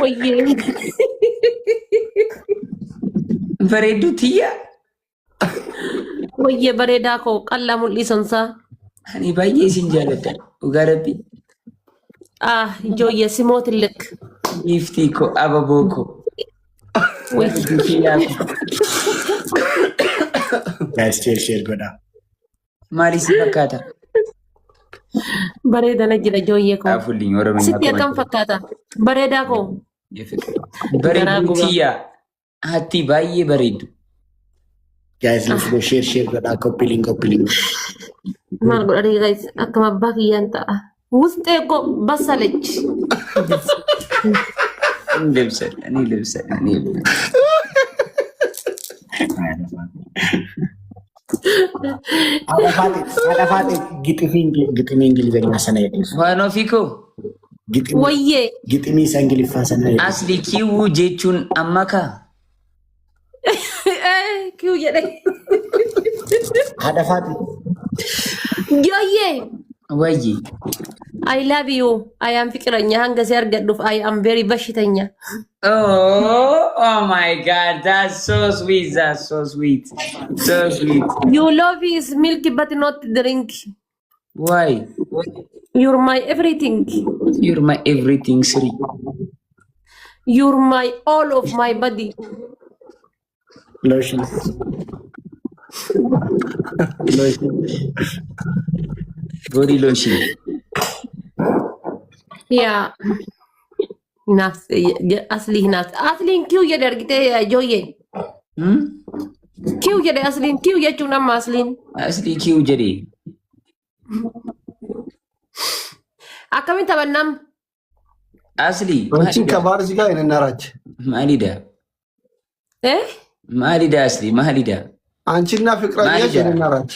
ወይዬ bareeduutiya ወይዬ bareedaa koo qallaa mul'isansa ani baay'ee isin jaaladha dhugaa rabbi ijoollee simootillee giiftii koo ababoo koo guys share godha maali si fakkaata bareedana jira ijoollee koo afulliin oromoo sitti akkam fakkaata bareedaa koo bareeduutiya hatti baay'ee bareedu guys let's go share godha copy link maal godha guys akkam abbaa kiyyaan ta'a wuxxee koo basalech ልብሰል አዳፋት ግጥሚ እንግሊዘኛ ሰነ ዋኖ ፊኮ ወዬ ግጥሚ እንግሊፋ ሰነ አስሊ ኪው ጄቹን አማካ ኪው የደ አዳፋት ጆዬ ወይ I love you. I am fikiranya hanga siargaduf. I am very bashitanya. Oh my God, that's so sweet. That's so sweet. So sweet. You love is milk but not drink. Why? You're my everything. You're my everything, Sri. You're my all of my body. Lotion. Body lotion. Yeah. Nas asli nas. Aslin क्यों ये डर गए जो ये? क्यों ये aslin क्यों ये चुना maslin? Asli क्यों jadi? Akami tabanam. Asli. Anchi kabar juga ini naraj. Malida. Eh? Malida asli, malida. Anchi na fikranya jadi naraj.